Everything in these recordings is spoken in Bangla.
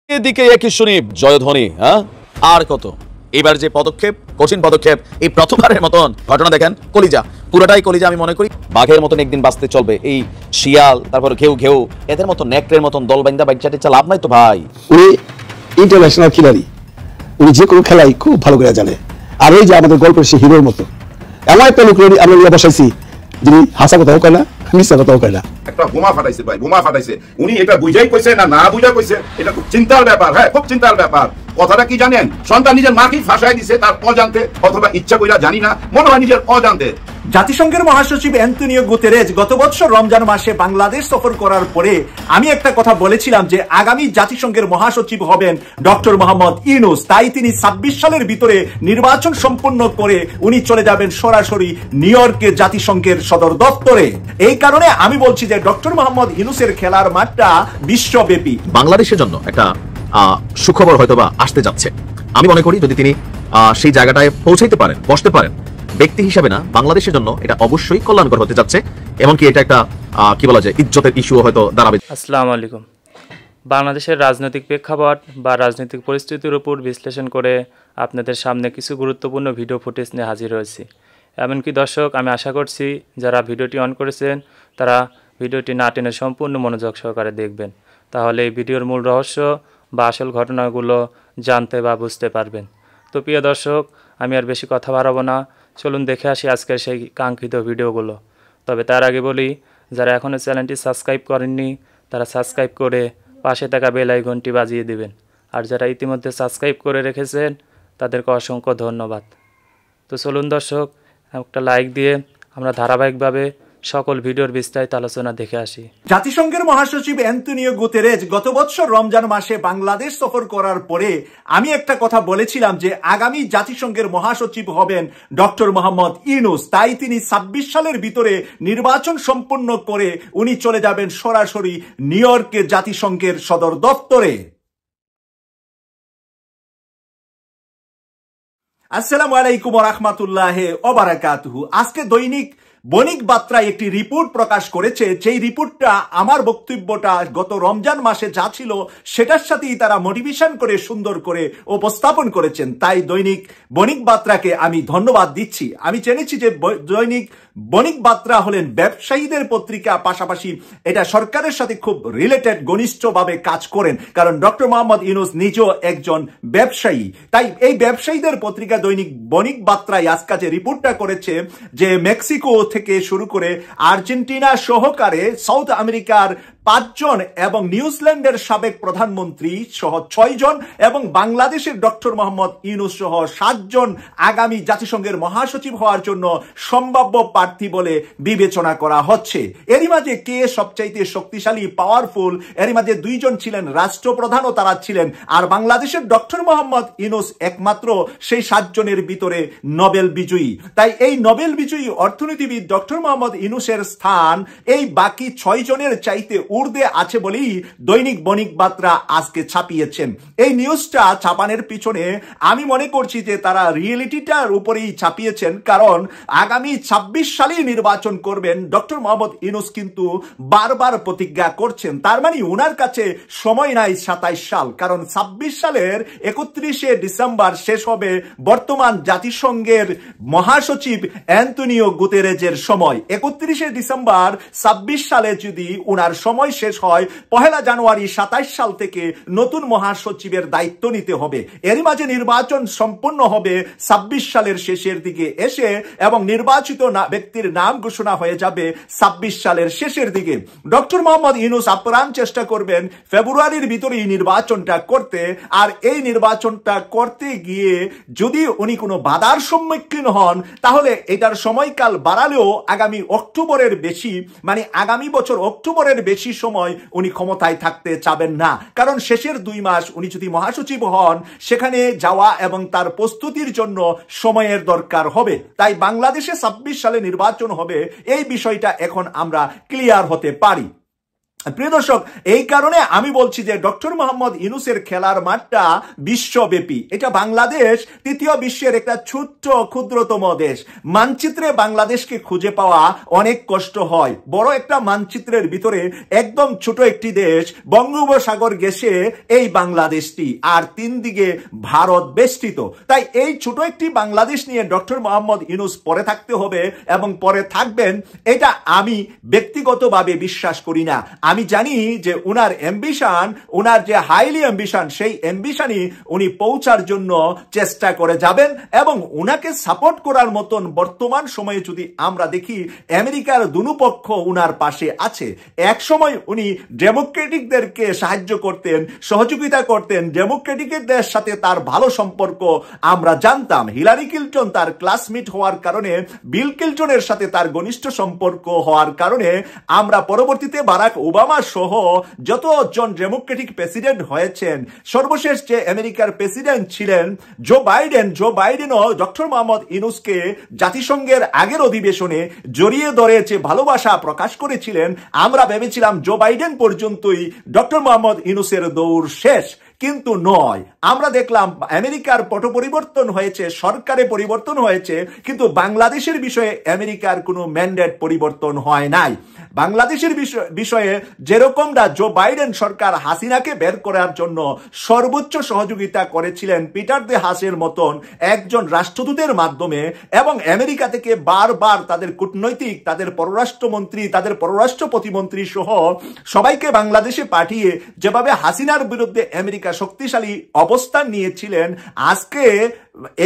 এদিকে একই শুনি জয়ধ্বনি, হ্যাঁ আর কত। এবার যে পদক্ষেপ, কঠিন পদক্ষেপ, এই প্রথমবারের মতন ঘটনা দেখেন, কলিজা, পুরোটাই কলিজা। আমি মনে করি বাঘের মতন একদিন বাঁচতে চলবে। এই শিয়াল, তারপর ঘেউ ঘেউ, এদের মতন নেকড়ের মতন দল বাইন্দা বাইচাটি লাভ নাই তো ভাই। উনি ইন্টারন্যাশনাল খেলাড়ি, উনি যে কোনো খেলাই খুব ভালো করে জানে। আর ওই যে আমাদের গল্পের সে হিরোর মতো এমন একটা লোক আমরা নিয়ে বসাইছি যিনি হাসা কথাও কয় না, মিথ্যা কথাও কয় না। একটা বোমা ফাটাইছে ভাই, বোমা ফাটাইছে। উনি এটা বুঝাই কইছে না বুঝা কইছে, এটা খুব চিন্তার ব্যাপার। হ্যাঁ, খুব চিন্তার ব্যাপার। কথাটা কি জানেন, সন্তান নিজের মাকেই ফাঁসাই দিছে তার অজান্তে, অথবা ইচ্ছা কইরা জানি না, মনে হয় নিজের অজান্তে। জাতিসংঘের মহাসচিব অ্যান্তোনিও গুতেরেজ গত বছর রমজান মাসে বাংলাদেশ সফর করার পরে আমি একটা কথা বলেছিলাম যে আগামী জাতিসংঘের মহাসচিব হবেন ডক্টর মোহাম্মদ ইউনূস। তাই তিনি ২৬ সালের ভিতরে নির্বাচন সম্পন্ন করে উনি চলে যাবেন সরাসরি নিউ ইয়র্কে জাতিসংঘের সদর দপ্তরে। এই কারণে আমি বলছি যে ডক্টর মোহাম্মদ ইউনূসের খেলার মাঠটা বিশ্বব্যাপী। বাংলাদেশের জন্য একটা সুখবর হয়তোবা আসতে যাচ্ছে। আমি মনে করি যদি তিনি সেই জায়গাটায় পৌঁছাইতে পারেন, বসতে পারেন, ব্যক্তি হিসাবে না, বাংলাদেশের জন্য এটা অবশ্যই কল্যাণকর হতে যাচ্ছে। এমনকি এটা একটা কি বলা যায়, ইজ্জতের ইস্যু হয়তো দাঁড়াবে। আসসালামু আলাইকুম। বাংলাদেশের রাজনৈতিক প্রেক্ষাপট বা রাজনৈতিক পরিস্থিতির উপর বিশ্লেষণ করে আপনাদের সামনে কিছু গুরুত্বপূর্ণ ভিডিও ফুটেজ নিয়ে হাজির হয়েছি। এমনকি দর্শক, আমি আশা করছি যারা ভিডিওটি অন করেছেন তারা ভিডিওটি না টেনে সম্পূর্ণ মনোযোগ সহকারে দেখবেন। তাহলে এই ভিডিওর মূল রহস্য বা আসল ঘটনাগুলো জানতে বা বুঝতে পারবেন। তো প্রিয় দর্শক, আমি আর বেশি কথা বাড়াবো না, চলুন দেখে আসি আজকের সেই কাঙ্ক্ষিত ভিডিওগুলো। তবে তার আগে বলি, যারা এখনও চ্যানেলটি সাবস্ক্রাইব করেননি তারা সাবস্ক্রাইব করে পাশে থাকা বেল আইকনটি বাজিয়ে দিবেন। আর যারা ইতিমধ্যে সাবস্ক্রাইব করে রেখেছেন তাদেরকে অসংখ্য ধন্যবাদ। তো চলুন দর্শক, একটা লাইক দিয়ে আমরা ধারাবাহিকভাবে সকল ভিডিওর বিস্তারিত আলোচনা দেখে আসি। জাতিসংঘের মহাসচিব অ্যান্তোনিও গুতেরেজ গত বছর রমজান মাসে বাংলাদেশ সফর করার পরে আমি একটা কথা বলেছিলাম যে আগামী জাতিসংঘের মহাসচিব হবেন ডক্টর মোহাম্মদ ইউনূস। তাই তিনি ২৬ সালের ভিতরে নির্বাচন সম্পন্ন করে উনি চলে যাবেন সরাসরি নিউ ইয়র্কে জাতিসংঘের সদর দপ্তরে। আসসালামু আলাইকুম ওয়া রাহমাতুল্লাহি ওয়া বারাকাতুহু। আজকে দৈনিক বণিক বার্তায় একটি রিপোর্ট প্রকাশ করেছে, যেই রিপোর্টটা আমার বক্তব্যটা গত রমজান মাসে যা ছিল সেটার সাথেই তারা মোটিভেশন করে সুন্দর করে উপস্থাপন করেছেন। তাই দৈনিক বণিক বার্তাকে আমি ধন্যবাদ দিচ্ছি। আমি জেনেছি যে দৈনিক বণিক বার্তা হলেন ব্যবসায়ীদের পত্রিকা, পাশাপাশি এটা সরকারের সাথে খুব রিলেটেড, ঘনিষ্ঠভাবে কাজ করেন, কারণ ডক্টর মোহাম্মদ ইউনূস নিজেও একজন ব্যবসায়ী। তাই এই ব্যবসায়ীদের পত্রিকা দৈনিক বণিক বার্তায় আজকে যে রিপোর্টটা করেছে যে মেক্সিকো থেকে শুরু করে আর্জেন্টিনা সহকারে সাউথ আমেরিকার ৫ জন এবং নিউজিল্যান্ডের সাবেক প্রধানমন্ত্রী সহ ৬ জন এবং বাংলাদেশের ডক্টর মোহাম্মদ ইউনূস সহ ৭ জন আগামী জাতিসংঘের মহাসচিব হওয়ার জন্য সম্ভাব্য প্রার্থী বলে বিবেচনা করা হচ্ছে। এরই মাঝে কে সবচাইতে শক্তিশালী, পাওয়ারফুল, এরই মাঝে ২ জন ছিলেন রাষ্ট্রপ্রধানও তারা ছিলেন, আর বাংলাদেশের ডক্টর মোহাম্মদ ইউনূস একমাত্র সেই ৭ জনের ভিতরে নোবেল বিজয়ী। তাই এই নোবেল বিজয়ী অর্থনীতিবিদ ডক্টর মোহাম্মদ ইউনূসের স্থান এই বাকি ৬ জনের চাইতে ঊর্ধ্বে আছে বলেই দৈনিক বণিক বার্তা আজকে ছাপিয়েছেন। এই নিউজটা ছাপানোর পিছনে আমি মনে করছি যে তারা রিয়েলিটিটার উপরেই ছাপিয়েছেন, কারণ আগামী ২৬ সালেই নির্বাচন করবেন ডক্টর মোহাম্মদ ইউনূস কিন্তু বারবার প্রতিজ্ঞা করছেন। তার মানে ওনার কাছে সময় নাই ২৭ সাল, কারণ ২৬ সালের ৩১শে ডিসেম্বর শেষ হবে বর্তমান জাতিসংঘের মহাসচিব অ্যান্তোনিও গুতেরেজের সময়। ৩১শে ডিসেম্বর ২৬ সালে যদি ওনার সময় শেষ হয়, ১ জানুয়ারি ২৭ সাল থেকে নতুন মহাসচিবের দায়িত্ব নিতে হবে। এরই মাঝে নির্বাচন সম্পন্ন হবে ২৬ সালের শেষের দিকে এসে এবং নির্বাচিত ব্যক্তির নাম ঘোষণা হয়ে যাবে ২৬ সালের শেষের দিকে। ডক্টর মোহাম্মদ ইউনূস আপ্রাণ চেষ্টা করবেন ফেব্রুয়ারির ভিতরেই নির্বাচনটা করতে, আর এই নির্বাচনটা করতে গিয়ে যদি উনি কোনো বাধার সম্মুখীন হন তাহলে এটার সময়কাল বাড়ালেও আগামী অক্টোবরের বেশি, মানে আগামী বছর অক্টোবরের বেশি সময় উনি ক্ষমতায় থাকতে চাবেন না, কারণ শেষের ২ মাস উনি যদি মহাসচিব হন সেখানে যাওয়া এবং তার প্রস্তুতির জন্য সময়ের দরকার হবে। তাই বাংলাদেশে ২৬ সালে নির্বাচন হবে এই বিষয়টা এখন আমরা ক্লিয়ার হতে পারি। প্রিয় দর্শক, এই কারণে আমি বলছি যে ডক্টর মোহাম্মদ ইউনূসের খেলার মাঠটা বিশ্বব্যাপী। এটা বাংলাদেশ তৃতীয় বিশ্বের একটা ছোট্ট ক্ষুদ্রতম দেশ। মানচিত্রে বাংলাদেশকে খুঁজে পাওয়া অনেক কষ্ট হয়। বড় একটা মানচিত্রের ভিতরে একদম ছোট একটি দেশ, বঙ্গোপসাগর ঘেঁষে এই বাংলাদেশটি, আর 3 দিকে ভারত বেষ্টিত। তাই এই ছোট একটি বাংলাদেশ নিয়ে ডক্টর মোহাম্মদ ইউনূস পরে থাকতে হবে এবং পরে থাকবেন, এটা আমি ব্যক্তিগতভাবে বিশ্বাস করি না। আমি জানি যে উনার অ্যাম্বিশন, উনার যে হাইলি অ্যাম্বিশন, সেই অ্যাম্বিশনই উনি পৌঁছার জন্য চেষ্টা করে যাবেন। এবং উনাকে সাপোর্ট করার মতন বর্তমান সময়ে যদি আমরা দেখি, আমেরিকার দুপক্ষ উনার পাশে আছে। এক সময় উনি ডেমোক্রেটিকদেরকে সাহায্য করতেন, সহযোগিতা করতেন, ডেমোক্রেটিকদের সাথে তার ভালো সম্পর্ক আমরা জানতাম। হিলারি ক্লিনটন তার ক্লাসমেট হওয়ার কারণে, বিল ক্লিনটনের সাথে তার ঘনিষ্ঠ সম্পর্ক হওয়ার কারণে আমরা পরবর্তীতে বারাক ওবামা সহ যতজন ডেমোক্রেটিক প্রেসিডেন্ট হয়েছেন, সর্বশেষ যে আমেরিকার প্রেসিডেন্ট ছিলেন জো বাইডেনও ডক্টর মোহাম্মদ ইউনূসকে জাতিসংঘের আগের অধিবেশনে জড়িয়ে ধরে যে ভালোবাসা প্রকাশ করেছিলেন, আমরা ভেবেছিলাম জো বাইডেন পর্যন্তই ডক্টর মোহাম্মদ ইউনূসের দৌড় শেষ। কিন্তু নয়, আমরা দেখলাম আমেরিকার পট পরিবর্তন হয়েছে, সরকারে পরিবর্তন হয়েছে, কিন্তু বাংলাদেশের বিষয়ে আমেরিকার কোনো ম্যান্ডেট পরিবর্তন হয় নাই। বাংলাদেশের বিষয়ে যেরকমটা জো বাইডেন সরকার হাসিনাকে বের করার জন্য সর্বোচ্চ সহযোগিতা করেছিলেন পিটার দে হাসের মতন একজন রাষ্ট্রদূতের মাধ্যমে, এবং আমেরিকা থেকে বারবার তাদের কূটনৈতিক, তাদের পররাষ্ট্রমন্ত্রী, তাদের পররাষ্ট্র প্রতিমন্ত্রী সহ সবাইকে বাংলাদেশে পাঠিয়ে যেভাবে হাসিনার বিরুদ্ধে আমেরিকা শক্তিশালী অবস্থান নিয়েছিলেন, আজকে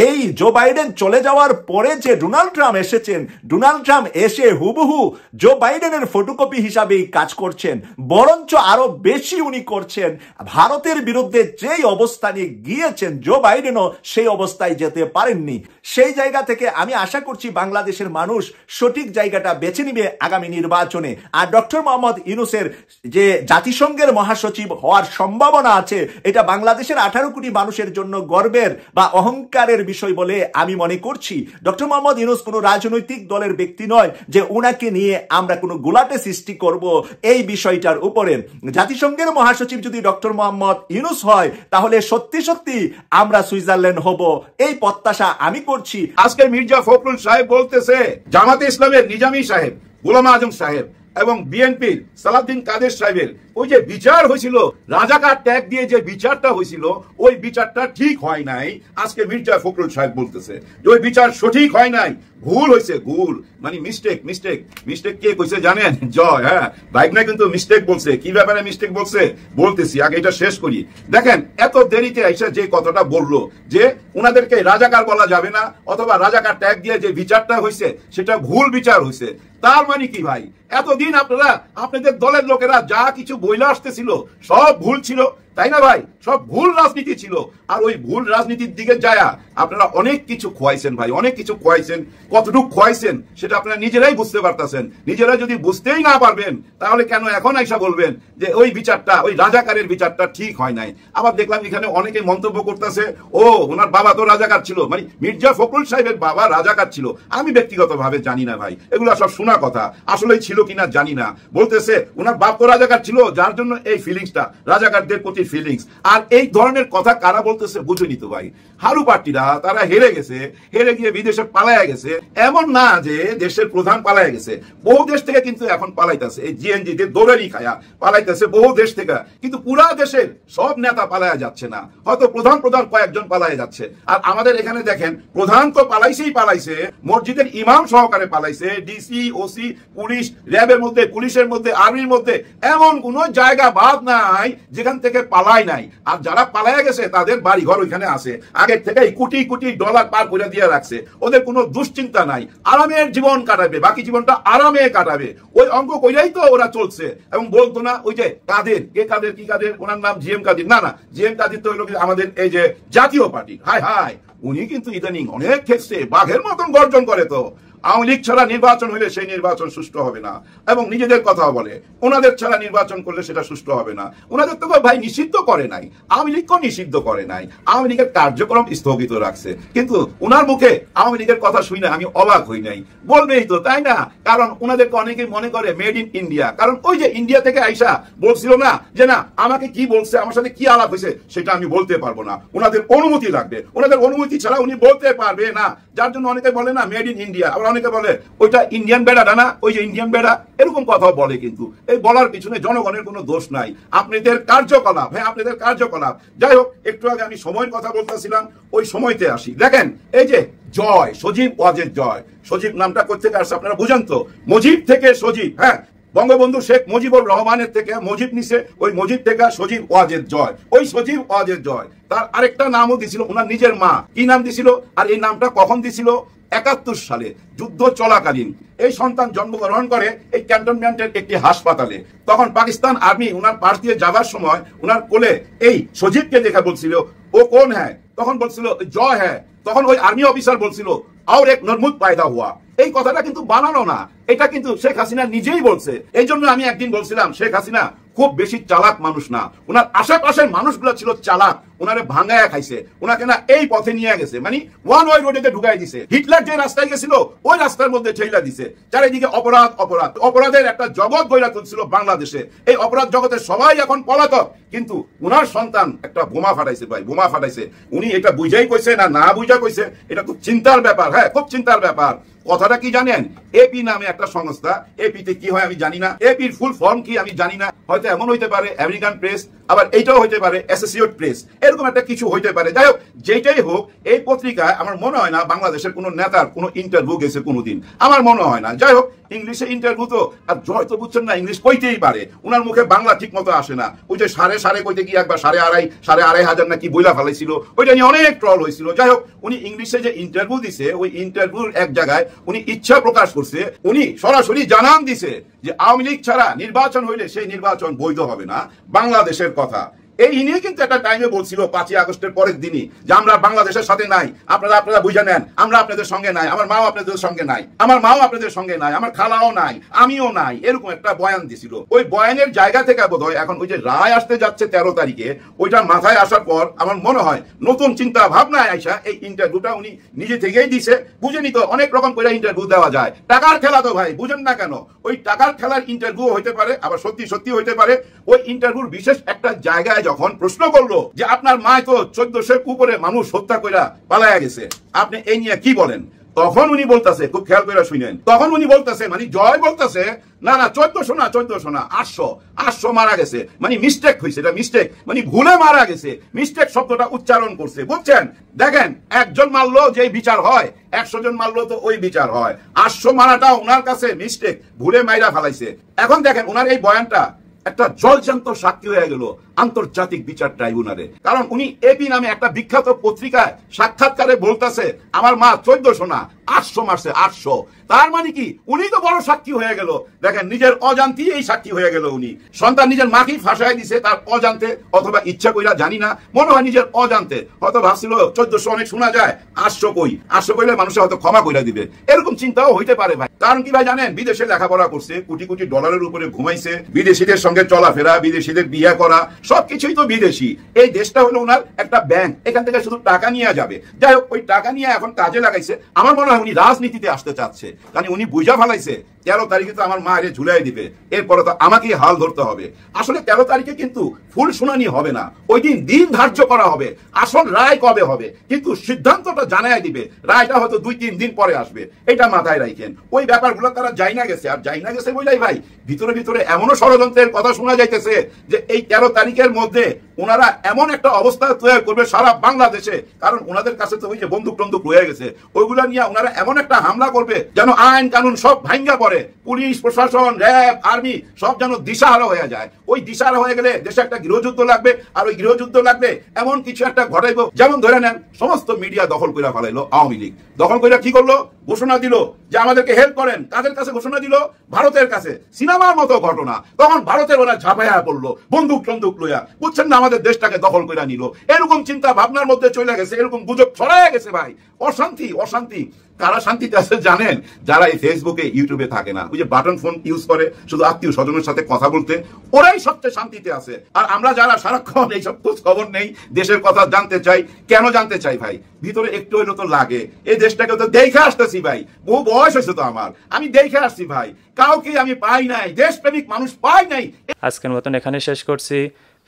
এই জো বাইডেন চলে যাওয়ার পরে যে ডোনাল্ড ট্রাম্প এসেছেন, ডোনাল্ড ট্রাম্প এসে হুবহু জো বাইডেনের ফটোকপি হিসাবেই কাজ করছেন, বরঞ্চ আরো বেশি উনি করছেন। ভারতের বিরুদ্ধে যেই অবস্থানে গিয়েছেন জো বাইডেনও সেই অবস্থায় যেতে পারেননি। সেই জায়গা থেকে আমি আশা করছি বাংলাদেশের মানুষ সঠিক জায়গাটা বেছে নিবে আগামী নির্বাচনে। আর ডক্টর মোহাম্মদ ইউনূসের যে জাতিসংঘের মহাসচিব হওয়ার সম্ভাবনা আছে, এটা বাংলাদেশের 18 কোটি মানুষের জন্য গর্বের বা অহংকারের বিষয় বলে আমি মনে করছি। ডক্টর মোহাম্মদ ইউনূস কোনো রাজনৈতিক দলের ব্যক্তি নয় যে উনাকে নিয়ে আমরা কোনো গোলাটে সৃষ্টি করব এই বিষয়টার উপরে। জাতিসংঘের মহাসচিব যদি ডক্টর মোহাম্মদ ইউনূস হয়, তাহলে সত্যি সত্যি আমরা সুইজারল্যান্ড হব, এই প্রত্যাশা আমি করছি। আজকে মির্জা ফখরুল সাহেব বলতেছে জামাতে ইসলামের নিজামী সাহেব, গোলাম আজম সাহেব এবং বিএনপির সালাউদ্দিন কাদের সাহেবের ওই যে বিচার হয়েছিল, রাজাকার ট্যাগ দিয়ে যে বিচারটা হয়েছিল, ওই বিচারটা ঠিক হয় নাই। আজকে মির্জা ফখরুল সাহেব বলতেছে যে ওই বিচার সঠিক হয় নাই, ভুল হয়েছে, ভুল মানে মিস্টেক কে কইছে জানেন? জয়, হ্যাঁ বাইক না কিন্তু মিস্টেক বলছে। কি ব্যাপারে মিস্টেক বলছে বলতেছি, আগে এটা শেষ করি। দেখেন এত দেরিতে এসে যে কথাটা বললো যে উনাদেরকে রাজাকার বলা যাবে না, অথবা রাজাকার ট্যাগ দিয়ে যে বিচারটা হয়েছে সেটা ভুল বিচার হয়েছে, তার মানে কি ভাই? এতদিন আপনারা, আপনাদের দলের লোকেরা যা কিছু বইলা আসতেছিল সব ভুল ছিল, তাই না ভাই? সব ভুল রাজনীতি ছিল। আর ওই ভুল রাজনীতির দিকে যায় আপনারা অনেক কিছু খোয়াইছেন ভাই, অনেক কিছু খোয়াইছেন। কতটুকু খোয়াইছেন সেটা আপনারা নিজেরাই বুঝতে পারতেছেন। নিজেরা যদি বুঝতেই না পারবেন, তাহলে কেন এখন আইসা বলবেন যে ওই বিচারটা, ওই রাজাকারের বিচারটা ঠিক হয় নাই? আবার দেখলাম এখানে অনেকে মন্তব্য করতেছে, ও ওনার বাবা তো রাজাকার ছিল, মানে মির্জা ফখরুল সাহেবের বাবা রাজাকার ছিল। আমি ব্যক্তিগতভাবে জানি না ভাই, এগুলো সব শোনা কথা, আসলেই ছিল কিনা জানি না। বলতেছে ওনার বাপ তো রাজাকার ছিল, যার জন্য এই ফিলিংসটা, রাজাকারদের প্রতি ফিলিংস। আর এই ধরনের কথা কারা বলতেছে বুঝুনি তো ভাই? হারু পার্টিরা, তারা হেরে গেছে, হেরে গিয়ে বিদেশে পালাইয়া গেছে। এমন না যে দেশের প্রধান পালাইয়া গেছে, বহু দেশ থেকে কিন্তু এখন পালাইতেছে, এই জিএনজি তে দৌড়ানি খায়া পালাইতেছে বহু দেশ থেকে। কিন্তু পুরা দেশের সব নেতা পালাইয়া যাচ্ছে না, হয়তো প্রধান কয়েকজন পালাইয়া যাচ্ছে। আর আমাদের এখানে দেখেন, প্রধান তো পালাইছে, মসজিদের ইমাম সহকারে পালাইছে, ডিসি, ওসি, পুলিশ, র্যাবের মধ্যে, পুলিশের মধ্যে, আর্মির মধ্যে এমন কোন জায়গা বাদ নাই যেখান থেকে পালায় নাই। আর যারা পালাইয়া গেছে তাদের বাড়ি ঘর ওইখানে আছে, আগের থেকে কোটি কোটি ডলার পার করে দিয়ে রাখছে। ওদের কোনো দুশ্চিন্তা নাই, আরামের জীবন কাটাবে, বাকি জীবনটা আরামে কাটাবে। ওই অঙ্ক কইরাই তো ওরা চলছে। এবং বলতো না ওই যে কাদের, কে কাদের, কি কাদের, ওনার নাম জিএম কাদের, না জিএম কাদের তো হলো আমাদের এই যে জাতীয় পার্টি। হায় হায়, উনি কিন্তু ইদানিং অনেক ক্ষেত্রে বাঘের মতন গর্জন করে। তো আওয়ামী লীগ ছাড়া নির্বাচন হলে সেই নির্বাচন সুষ্ঠু হবে না, এবং নিজেদের কথা বলে ওনাদের ছাড়া নির্বাচন করলে সেটা সুষ্ঠু হবে না। ওনাদের তো ভাই নিষিদ্ধ করে নাই, আওয়ামী লীগকেও নিষিদ্ধ করে নাই, আওয়ামী লীগের কার্যক্রম স্থগিত রাখছে, কিন্তু ওনার মুখে আওয়ামী লীগের কথা শুই না আমি অবাক হই নাই। বলবেই তো, তাই না? কারণ ওনাদেরকে অনেকেই মনে করে মেড ইন ইন্ডিয়া, কারণ ওই যে ইন্ডিয়া থেকে আইসা বলছিল না যে না আমাকে কি বলছে, আমার সাথে কি আলাপ হয়েছে সেটা আমি বলতে পারবো না, ওনাদের অনুমতি লাগবে, ওনাদের অনুমতি ছাড়া উনি বলতে পারবে না। যার জন্য অনেকে বলে না মেড ইন ইন্ডিয়া, আবার অনেকে বলে ওইটা ইন্ডিয়ান বেড়াটা না, ওই যে ইন্ডিয়ান বেড়া, এরকম কথাও বলে। কিন্তু এই বলার পিছনে জনগণের কোনো দোষ নাই, আপনাদের কার্যকলাপ, হ্যাঁ আপনাদের কার্যকলাপ। যাই হোক, একটু আগে আমি সময়ের কথা বলতেছিলাম, ওই সময়তে আসি। দেখেন এই যে জয়, সজীব ওয়াজেদ জয়, সজীব নামটা কোথেকে আসছে আপনারা বুঝেন তো? মুজিব থেকে সজীব, হ্যাঁ বঙ্গবন্ধু শেখ মুজিবুর রহমানের থেকে মুজিব নিছে, ওই মুজিব থেকে সজীব ওয়াজেদ জয়। ওই সজীব ওয়াজেদ জয় তার আরেকটা নামও দিছিল ওনার নিজের মা, কি নাম দিছিল? আর এই নামটা কখন দিছিল? ৭১ সালে যুদ্ধ চলাকালীন এই সন্তান জন্মগ্রহণ করে এই ক্যান্টনমেন্টের একটি হাসপাতালে। তখন পাকিস্তান আর্মি উনার পাশ দিয়ে যাবার সময় উনার কোলে এই সজীবকে দেখা বলছিল ও কোন হ্যাঁ, তখন বলছিল জয় হ্যাঁ, তখন ওই আর্মি অফিসার বলছিল আর এক নরমুদ পায়দা হুয়া। এই কথাটা কিন্তু বানানো না, এটা কিন্তু শেখ হাসিনা নিজেই বলছে। এই জন্য আমি একদিন বলছিলাম শেখ হাসিনা খুব বেশি চালাক মানুষ না, ওনার আশেপাশের মানুষগুলো ছিল চালাক, ওনারে ভাঙায়া খাইছে, ওনাকে না এই পথে নিয়ে গেছে, মানে ওয়ান ওয়ে রোডে ঢুকাই দিছে। হিটলার যে রাস্তায় গেছিল ওই রাস্তার মধ্যে ঠেলা দিছে, চারিদিকে অপরাধ অপরাধ, অপরাধের একটা জগৎ গড়ে তুলছিল বাংলাদেশে। এই অপরাধ জগতে সবাই এখন পলাতক, কিন্তু উনার সন্তান একটা বোমা ফাটাইছে ভাই, বোমা ফাটাইছে। উনি এটা বুঝাই কইছে না না বুঝা কইছে, এটা খুব চিন্তার ব্যাপার, হ্যাঁ খুব চিন্তার ব্যাপার। কথাটা কি জানেন? এপি নামে একটা সংস্থা, এপিতে কি হয় আমি জানি না, এপির ফুল ফর্ম কি আমি জানি না, হয়তো এমন হইতে পারে আমেরিকান প্রেস, আবার এইটাও হইতে পারে অ্যাসোসিয়েট প্রেস, এরকম একটা কিছু হইতে পারে। যাই হোক, যেটাই হোক, এই পত্রিকায় আমার মনে হয় না বাংলাদেশের কোনো নেতার কোনো ইন্টারভিউ গেছে কোনোদিন, আমার মনে হয় না। যাই হোক, ইংলিশে ইন্টারভিউ তো, আর জয় তো বুঝছেন না ইংলিশ কইতেই পারে, উনার মুখে বাংলা ঠিক মতো আসে না। ওই যে সাড়ে কইতে কি একবার 2,500 নাকি বইলা ফেলাইছিল, ওইটা নিয়ে অনেক ট্রল হয়েছিল। যাই হোক, উনি ইংলিশে যে ইন্টারভিউ দিছে, ওই ইন্টারভিউর এক জায়গায় উনি ইচ্ছা প্রকাশ করছে, উনি সরাসরি জানান দিছে যে আওয়ামী লীগ ছাড়া নির্বাচন হইলে সেই নির্বাচন বৈধ হবে না, বাংলাদেশের কথা। এই নিয়ে কিন্তু একটা টাইমে বলছিল 5ই আগস্টের পরের দিনই যে আমরা বাংলাদেশের সাথে নাই, আপনারা বুঝে নেন, আমরা আপনাদের সঙ্গে নাই, আমার মাও আপনাদের সঙ্গে নাই, আমার মাও আপনাদের সঙ্গে নাই, আমার খালাও নাই, আমিও নাই, এরকম একটা বয়ান দিছিল। ওই বয়ানের জায়গা থেকে বোধহয় এখন ওই যে রায় আসতে যাচ্ছে 13 তারিখে, ওইটা মাথায় আসার পর আমার মনে হয় নতুন চিন্তা ভাবনায় আইসা এই ইন্টারভিউটা উনি নিজে থেকেই দিছে। বুঝেনি তো, অনেক রকম করে ইন্টারভিউ দেওয়া যায়, টাকার খেলা তো ভাই, বুঝেন না কেন? ওই টাকার খেলার ইন্টারভিউ হইতে পারে, আবার সত্যি হইতে পারে। ওই ইন্টারভিউর বিশেষ একটা জায়গায় যখন প্রশ্ন করলো যে আপনার মা তো 1400 উপরে মানুষ হত্যা কইরা পালায়া গেছে, আপনি এই নিয়ে কি বলেন? তখন উনি বলতেছে, খুব খেয়াল করে শুনেন, তখন উনি বলতেছে, মানে জয় বলতেছে না 1400 না 800 মারা গেছে, মানে মিস্টেক হয়েছে, এটা মিস্টেক, মানে ভুলে মারা গেছে, মিস্টেক শব্দটা উচ্চারণ করছে, বুঝছেন? দেখেন, একজন মারলো যে বিচার হয়, 100 জন মারলো তো ওই বিচার হয়, 800 মারাটা ওনার কাছে মিস্টেক, ভুলে মাইরা ফেলাইছে। এখন দেখেন ওনার এই বয়ানটা একটা জলজান্ত সাক্ষী হয়ে গেল আন্তর্জাতিক বিচার ট্রাইব্যুনালে, কারণ উনি এপি নামে একটা বিখ্যাত পত্রিকায় সাক্ষাৎকারে বলতেছে আমার মা 1400 না 800 মারছে, 800। তার মানে কি উনি তো বড় সাক্ষী হয়ে গেল। দেখেন, নিজের অজান্তি এই সাক্ষী হয়ে গেল। উনি সন্তান নিজের মাকেই ফাঁসায় দিছে তার অজান্তে, অথবা ইচ্ছা কইরা জানি না, মনে হয় নিজের অজান্তে, হয়তো ভাবছিল 1400 অনেক শোনা যায়, 800 কই, 800 কইলে মানুষের হয়তো ক্ষমা কইরা দিবে, এরকম চিন্তাও হইতে পারে ভাই। কারণ কি ভাই জানেন, বিদেশে লেখাপড়া করছে, কোটি কোটি ডলারের উপরে ঘুমাইছে, বিদেশিদের সঙ্গে চলাফেরা, বিদেশিদের বিয়ে করা, সবকিছুই তো বিদেশি। এই দেশটা হলো ওনার একটা ব্যাংক, এখান থেকে শুধু টাকা নিয়ে যাবে। যাই হোক, ওই টাকা নিয়ে এখন কাজে লাগাইছে। আমার মনে হয় উনি রাজনীতিতে আসতে চাচ্ছে, কারণ উনি বুঝা ফেলাইছে 13 তারিখে তো আমার মা এর ঝুলাই দিবে, এরপরে তো আমাকেই হাল ধরতে হবে। আসলে 13 তারিখে কিন্তু ফুল শুনানি হবে না, ওই দিন ধার্য করা হবে, আসল রায় কবে হবে কিন্তু সিদ্ধান্তটা জানাই দিবে, রায়টা হয়তো 2-3 দিন পরে আসবে, এটা মাথায় রাখেন। ওই ব্যাপারগুলো তারা যাই না গেছে, আর যাই না গেছে বলেই ভাই ভিতরে এমনও ষড়যন্ত্রের কথা শোনা যাইতেছে যে এই 13 তারিখের মধ্যে ওনারা এমন একটা অবস্থা তৈরি করবে সারা বাংলাদেশে, কারণ ওনাদের কাছে তো ওই যে বন্দুক টন্দুক রয়ে গেছে, ওইগুলা নিয়ে ওনারা এমন একটা হামলা করবে যেন আইন কানুন সব ভাঙ্গা পড়ে, পুলিশ প্রশাসন র্যাব আর্মি সব যেন দিশাহারা হয়ে যায়। ওই দিশাহারা হয়ে গেলে দেশে একটা গৃহযুদ্ধ লাগবে, আর ওই গৃহযুদ্ধ লাগবে এমন কিছু একটা ঘটাইব, যেমন ধরে নেন সমস্ত মিডিয়া দখল করে ফেলাইলো আওয়ামী লীগ, দখল করে কি করলো, ঘোষণা দিল যে আমাদেরকে হেল্প করেন, কাদের কাছে ঘোষণা দিল, ভারতের কাছে, সিনেমার মতো ঘটনা। তখন ভারতের ওরা ঝাঁপাইয়া পড়লো বন্দুক টন্দুক লইয়া, বুঝছেন না, আমাদের আমাদের দেশটাকে দখল করে নিল, এরকম চিন্তা ভাবনার মধ্যে চলে গেছে, এরকম গুজব ছড়ায় গেছে ভাই। অশান্তি অশান্তি। কারা শান্তিতে আছে জানেন? যারা এই ফেসবুকে ইউটিউবে থাকে না, ওই যে বাটন ফোন ইউজ করে শুধু আত্মীয় স্বজনের সাথে কথা বলতে, ওরাই সবচেয়ে শান্তিতে আছে। আর আমরা যারা সারাক্ষণ এইসব খোঁজ খবর নেই, দেশের কথা জানতে চাই, কেন জানতে চাই ভাই? ভিতরে একটু হইলো তো লাগে। এই দেশটাকে তো দেখে আসতেছি ভাই, বহু বয়স হয়েছে তো আমার, আমি দেখে আসছি ভাই, কাউকে আমি পাই নাই, দেশপ্রেমিক মানুষ পাই নাই। আজকের মতন এখানে শেষ করছি।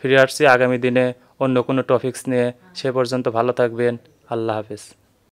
ফিরে আসছি আগামী দিনে অন্য কোনো টপিকস নিয়ে। সে পর্যন্ত ভালো থাকবেন। আল্লাহ হাফেজ।